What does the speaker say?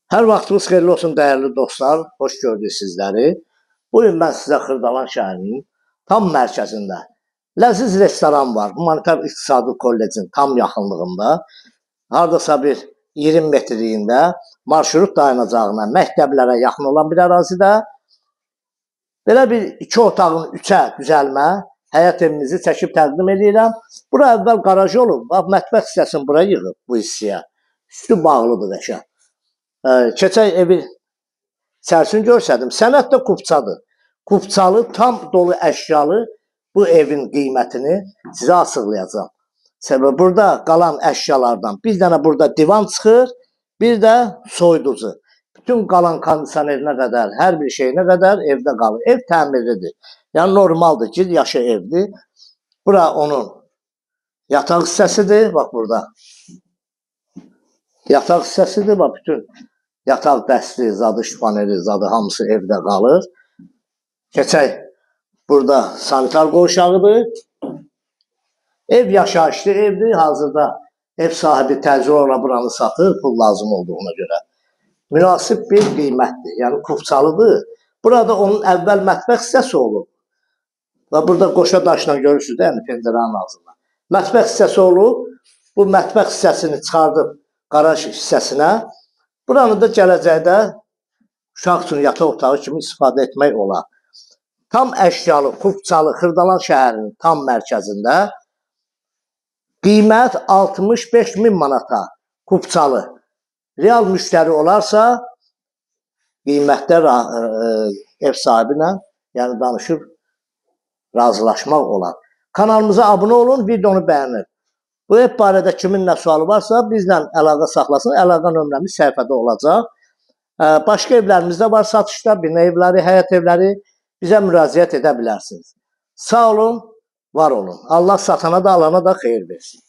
Hər vaxtınız xeyirli olsun dəyərli dostlar, xoş gördük sizləri. Bugün mən sizə Xırdalan şəhərinin tam mərkəzində ləziz restoran var. Humanitar İqtisadi Kollecin tam yaxınlığında, hardasa bir 20 metrliyində marşrut dayanacağına, məktəblərə yaxın olan bir ərazidə belə bir 2 otağın 3-ə düzəlmə həyət evimizi çəkib təqdim edirəm. Bura əvvəl qaraj olub, bax mətbəx hissəsini bura yığıb bu hissəyə. Üstü bağlıdır qəşəng. Keçək evi içərisini görsədim. Sənət də kupçadır. Kupçalı, tam dolu əşyalı bu evin qiymətini sizə açıqlayacağım. Səbəb burada qalan əşyalardan bir dənə burada divan çıxır, bir də soyuducu. Bütün qalan kondisionerinə qədər, hər bir şeyinə qədər evdə qalır. Ev təmirlidir. Yəni normaldır ki, yaşı evdir. Bura onun yataq hissəsidir. Bax burada. Yataq hissəsidir. Bax bütün yataq dəsti, zadı, şüpaneli, zadı hamısı evdə qalır. Keçək. Burada sanitar qovşağıdır. Ev yaşayışlı evdir. Hazırda ev sahibi təcrübə olaraq buranı satır, pul lazım olduğuna görə. Münasib bir qiymətdir. Yəni kupçalıdır. Burada onun əvvəl mətbəx hissəsi olub. Və burada qoşa daşla görürsünüz, yəni pəncərənin ağzında. Mətbəx hissəsi olub. Bu mətbəx hissəsini çıxardıb qaraj hissəsinə. Buranı da gələcəkdə uşaq üçün yataq otağı kimi istifadə etmək olar. Tam əşyalı, kupçalı Xırdalan şəhərinin tam mərkəzində qiymət 65.000 manata kupçalı. Real müştəri olarsa qiymətdə ev sahibi ilə yəni danışıb razılaşmaq olar. Kanalımıza abunə olun, videonu bəyənin. Bu ev barədə kimin nə sualı varsa bizlə əlaqə saxlasın. Əlaqə nömrəmiz səhifədə olacaq. Başqa evlərimiz də var satışda. Bina evləri, həyət evləri bizə müraciət edə bilərsiniz. Sağ olun, var olun. Allah satana da alana da xeyir versin.